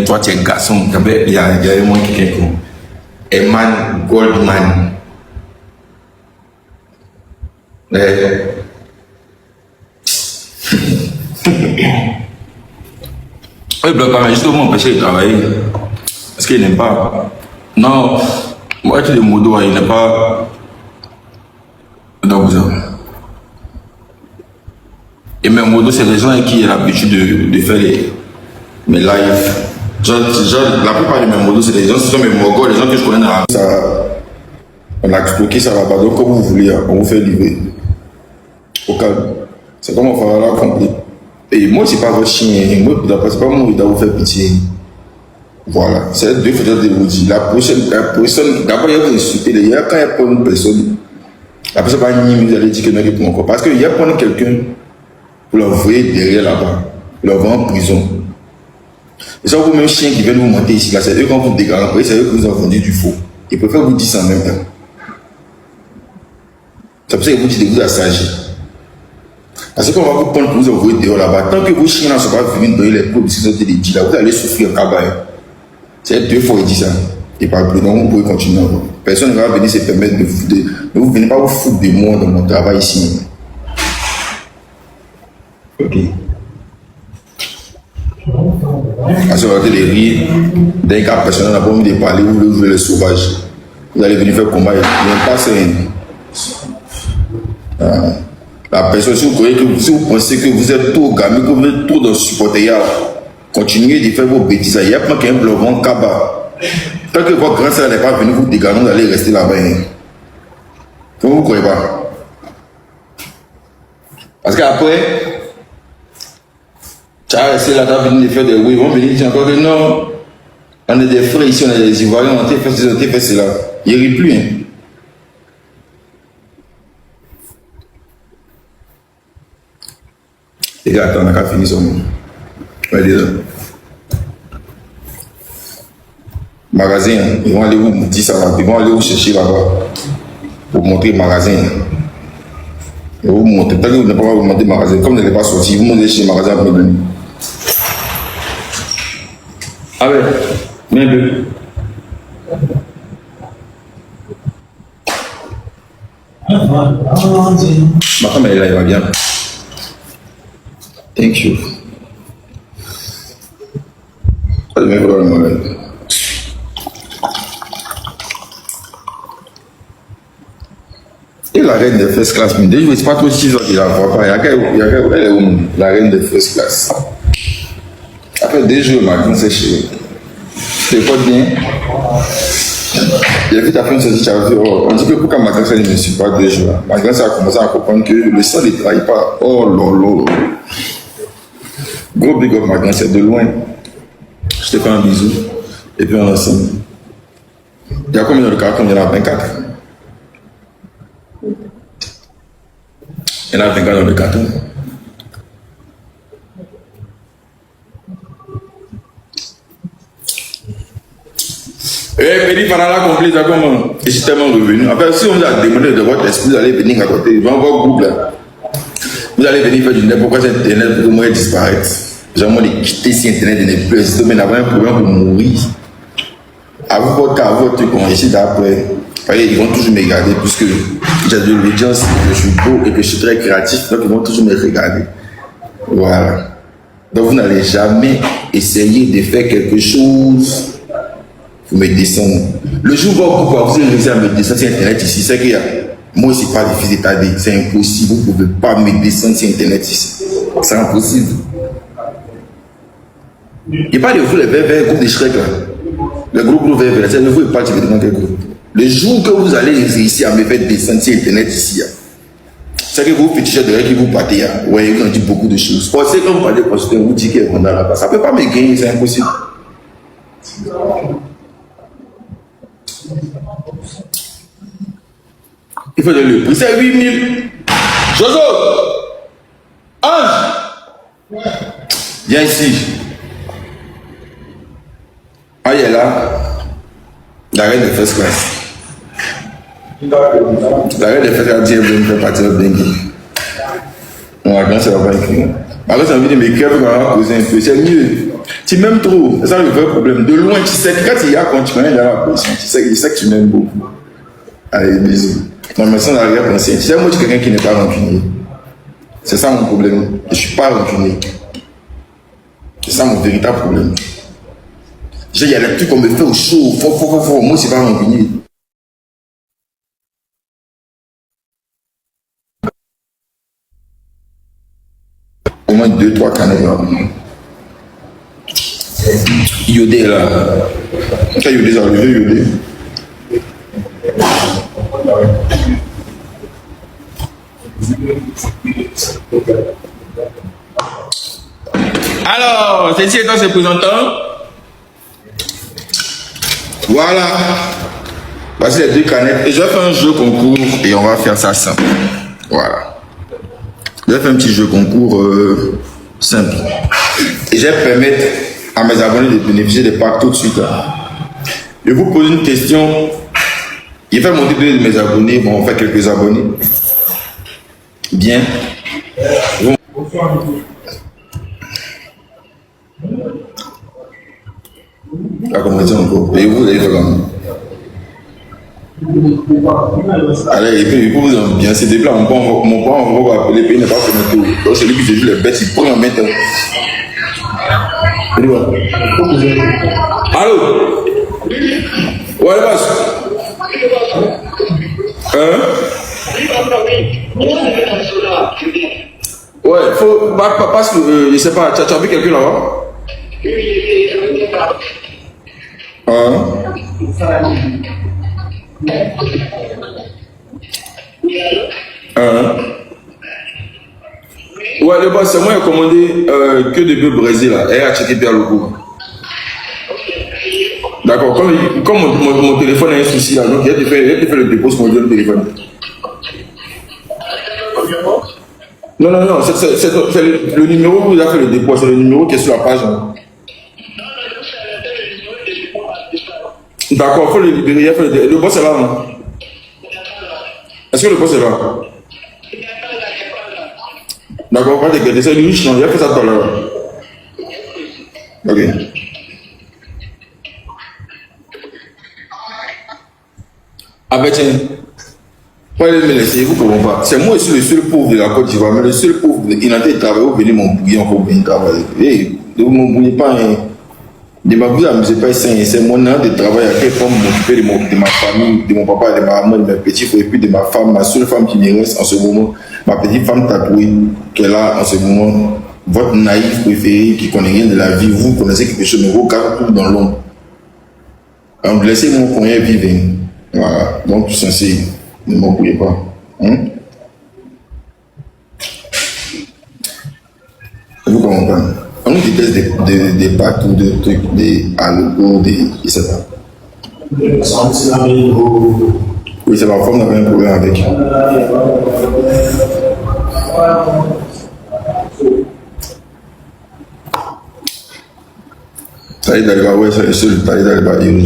Toi, tu es garçon, il y a moins quelqu'un comme Eman Goldman. Oui, Bloc a justement empêché de travailler. Parce qu'il n'aime pas. Non, moi, tu es modo, il n'aime pas. Donc, et même modo, c'est les gens qui ont l'habitude de faire mes lives. Genre, la plupart de mes modos, c'est des gens qui sont mes mogos, les gens que je connais dans la... Ça, on a expliqué ça là-bas, donc comme vous voulez, on vous fait livrer. Au calme. C'est comme on fera là complet. Et moi, c'est pas votre chien, moi, c'est pas moi qui dois vous faire pitié. Voilà, c'est deux façons de vous dire. La prochaine, d'abord, il y a vous insulter, quand il y a pas une personne, La personne va nier, vous allez dire que non, il est encore. Parce qu'il y a prendre quelqu'un pour l'envoyer derrière là-bas, pour l'envoyer en prison. Et ça, vous-même, chien qui viennent vous monter ici, là, c'est eux quand vous dégarez, c'est eux qui vous ont vendu du faux. Ils préfèrent vous dire ça en même temps. C'est pour ça que vous dites de vous assagir. Parce qu'on va vous prendre pour vous envoyer dehors là-bas. Tant que vos chiens ne sont pas venus donner les preuves de ce qu'ils ont dit là, vous allez souffrir en cabaye. C'est 2 fois qu'il dit ça. Et pas plus, donc vous pouvez continuer. Personne ne va venir se permettre de vous. Ne vous venez pas vous foutre de moi dans mon travail ici. Ok. Parce que vous allez rire. D'un cas personnel, on n'a pas envie de parler, vous voulez les sauvages. Vous allez venir faire combat. Il n'y a pas ça. La personne, si vous pensez que vous êtes trop gamin, que vous êtes trop dans le supporter, continuez de faire vos bêtises. Il y a pas qu'un bloc en cabas. Tant que votre grand sœur n'est pas venu vous dégager, vous allez rester là-bas. Vous ne croyez pas? Parce qu'après, tu as essayé là, tu as venu de faire des oui, ils vont venir dire encore que non, on est des frères ici, on est des Ivoiriens, on a fait ceci, on a fait cela. Il n'y a plus. Hein. Les gars, attends, on n'a qu'à finir son nom. Regardez là. Magasin, ils vont aller vous dire ça là, ils vont aller vous chercher là-bas pour vous montrer le magasin. Ils vont vous montrer, tant que vous n'avez pas vous montrer le magasin, comme vous n'êtes pas sorti, vous montez chez le magasin après le nuit. Ah ouais, bien bleu. Ma femme elle est là, elle va bien. Thank you. Et la reine de first class, mais déjà, c'est pas trop 6 heures qu'il la voit pas. Elle est où, la reine de first class? Après 2 jours, ma grande c'est chez. C'est pas bien. Il a vu ta femme se dire, on dit que pourquoi ma grande ne me suit pas 2 jours. Ma grande a commencé à comprendre que le sang ne trahit pas. Oh lolo. Gros big up ma grande, c'est de loin. Je te fais un bisou. Et puis on ensemble. Il y a combien de cartons? Il y en a 24. Il y en a 24 dans le carton. Petit pendant la complète, comment? Et je suis tellement revenu. En fait, si on vous a demandé de votre esprit, vous allez venir à côté. Dans votre groupe là. Vous allez venir faire du net. Pourquoi c'est Internet pour moi disparaître? J'ai envie de quitter si Internet ne peut exister, mais d'avoir un problème pour mourir. À votre cas, à votre truc, on essaie d'après. Ils vont toujours me regarder, puisque j'ai de l'audience, que je suis beau et que je suis très créatif, donc ils vont toujours me regarder. Voilà. Donc vous n'allez jamais essayer de faire quelque chose pour me descendre. Le jour où vous allez réussir à me descendre sur Internet ici, c'est qu'il y a. Moi, c'est pas difficile d'établir, c'est impossible. Vous ne pouvez pas me descendre sur Internet ici. C'est impossible. Il n'y a pas de vous, les verts, groupe de Shrek là. Le groupe vert, c'est le vous et pas dans quel groupe. Le jour que vous allez réussir à me faire descendre sur Internet ici, c'est que vous fétichez de qui vous battez. Ouais, vous en dites beaucoup de choses. Pensez que vous parlez parce que vous dites qu'il y a là-bas. Ça ne peut pas me gagner, c'est impossible. Il faut donner le prix, c'est 8000. Jojo! Ange! Viens ici. Ah, il est là. La reine de first class. La reine de first class dit qu'elle veut me faire partir de Bengue. On va quand ça va pas écrire. Alors, ça veut dire, mais qu'elle va causer un peu. C'est mieux. Tu m'aimes trop. C'est ça le vrai problème. De loin, tu sais que quand il y a quand tu connais dans la position, tu sais que tu m'aimes beaucoup. Allez, bisous. Non, mais sans arrière-pensée. Tu sais, moi, je suis quelqu'un qui n'est pas rancunier. C'est ça mon problème. Je ne suis pas rancunier. C'est ça mon véritable problème. Il y a des trucs qu'on me fait au chaud, fort. Moi, c'est pas rancunier. Au moins 2-3 canettes là. Iodé là. Quand Iodé s'est enlevé, Iodé. Alors, ceci étant se présentant. Voilà. Voici les 2 canettes. Et je vais faire un jeu concours et on va faire ça simple. Voilà. Je vais faire un petit jeu concours simple. Et je vais permettre à mes abonnés de bénéficier des packs tout de suite. Là. Je vous pose une question. Il fait monter 2 de mes abonnés. Bon, on fait quelques abonnés. Bien. La compétition encore. Et vous allez faire comment? Allez, et puis, pour vous ambiancer, depuis là, mon père va appeler, puis il n'est pas connecté. Donc, celui qui se joue les bêtes, il prend en mettre. Allô? Ouais, passe. Hein? Ouais, faut. Parce que, je sais pas, tu as vu quelqu'un là-bas? Hein? Ouais, le boss, c'est moi qui ai commandé que de bœufs brésil là. Elle a checké bien le coup. D'accord, comme mon téléphone a un souci là, donc il a fait le dépôt sur mon téléphone. Non, c'est le numéro où il a fait le dépôt, c'est le numéro qui est sur la page. Hein. D'accord, il faut le libérer, il a fait le boss est là, non? Est-ce que le boss est là? D'accord, pas de gueule, c'est lui, non, il a fait ça tout à l'heure. Ok. Ah ben tiens, pas me laisser, vous ne comprenez pas. C'est moi aussi le seul pauvre de la Côte d'Ivoire, mais le seul pauvre, il a été travaillé, vous venez m'embrouiller encore bien travailler. Et ne vous m'embrouillez pas, hein. Ne m'amusez pas, c'est mon an de travail à quel point m'occuper de ma famille, de mon papa, de ma maman, de mes petits frères, et puis de ma femme, ma seule femme qui me reste en ce moment, ma petite femme tatouée, qu'elle a en ce moment, votre naïf préféré qui connaît rien de la vie, vous connaissez quelque chose, mais vos gars tout dans l'ombre. Laissez mon cognac vivre. Voilà, donc censé, ne m'embrouillez pas. Hein? Vous comprenez? On nous déteste des packs ou des trucs, des alogos, je sais pas. Oui, c'est ma femme, on avait un problème avec. Ça y est, d'aller ouais, c'est le taille d'aller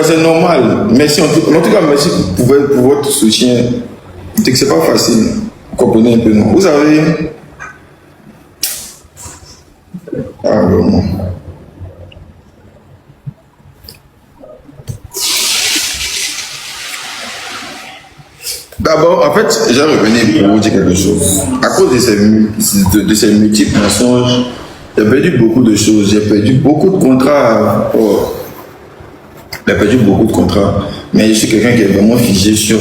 c'est normal. Merci en tout cas, merci pour votre soutien. C'est pas facile. Vous comprenez un peu, non? Vous savez. Ah, vraiment. D'abord, en fait, j'ai revenu pour vous dire quelque chose. À cause de ces multiples mensonges, j'ai perdu beaucoup de choses. J'ai perdu beaucoup de contrats. Oh. J'ai perdu beaucoup de contrats. Mais je suis quelqu'un qui est vraiment figé sur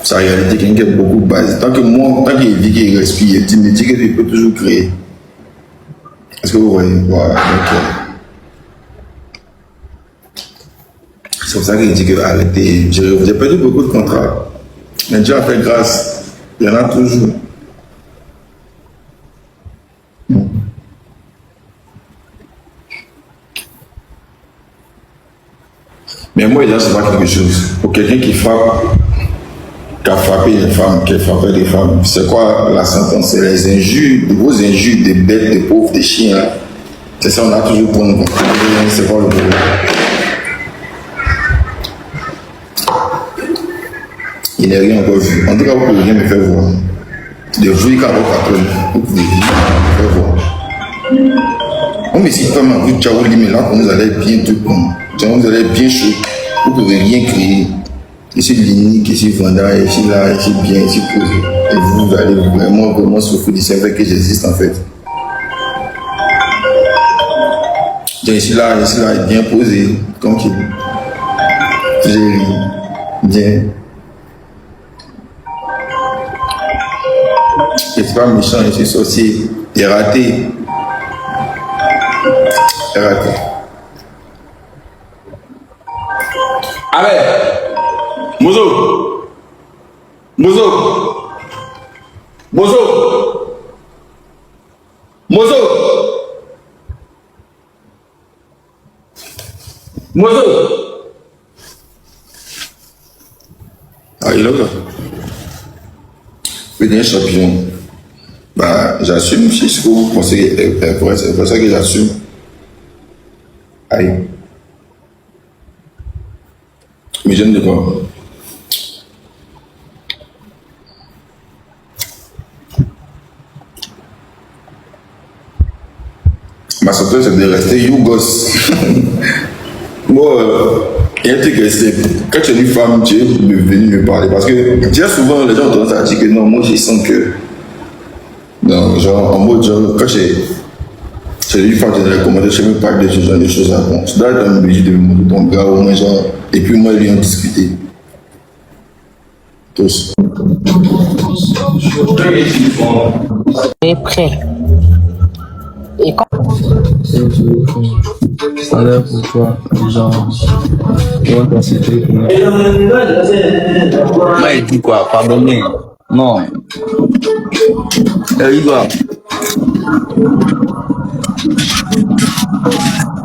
sa réalité, quelqu'un qui est beaucoup basé. Tant qu'il vit, qu'il respire, il me dit qu'il peut toujours créer. Est-ce que vous voyez? Voilà. C'est pour ça qu'il dit que arrêtez. J'ai perdu beaucoup de contrats. Mais Dieu a fait grâce. Il y en a toujours. Mais moi, il y a c'est pas quelque chose. Pour quelqu'un qui frappe, qui a frappé les femmes, qui a frappé les femmes, c'est quoi la sentence? C'est les injures, de vos injures, des bêtes, des pauvres, des chiens. C'est ça, on a toujours pour nous. C'est pas le problème. Il n'est rien encore vu. En tout cas, vous pouvez rien me faire voir. De vous, quand votre patron, vous pouvez rien me faire voir. On me dit pas mal, vous, Tchaou, mais là, vous allez bien tout comme. Vous allez bien chaud. Vous ne pouvez rien créer. Ici, l'unique, ici, Vanda, ici, là, ici, bien, ici, posé. Et vous allez vraiment souffrir de ce fait que j'existe, en fait. Ici, là, bien posé, comme qu'il j'ai bien. Je ne suis pas méchant, je suis sorcier. Et raté. Allez, Mozo. Mozo. Ah, il est là. Oui, un champion. Bah, j'assume. Si ce que vous pensez est vrai, c'est pour ça que j'assume. Aïe. Mais j'aime de quoi? Ma surprise, c'est de rester YouGos. Moi, il y a un truc que c'est, quand tu es une femme, tu es venu me parler. Parce que très souvent, les gens ont tendance à dire que non, moi, je sens que. Non, genre, en mode, genre, quand j'ai une femme qui est dans les commentaires, je ne sais même pas de ce genre de choses à bon. Tu dois être obligé de me montrer ton gars, au moins, genre. Et puis, moi, lui, on discuter. Tous. est prêt. Et quand Ça a l'air pour toi, genre, on va considérer que moi, il dit quoi? Pardonnez. Non. Il doit.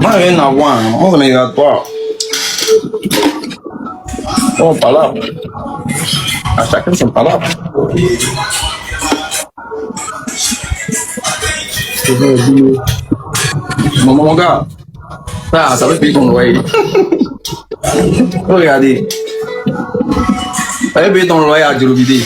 Moi, rien à voir. On ne me regarde pas. On parle là. À chacun son parole. Mon gars, ça va payer ton loyer. Regardez. Ça va payer ton loyer à Djolobide.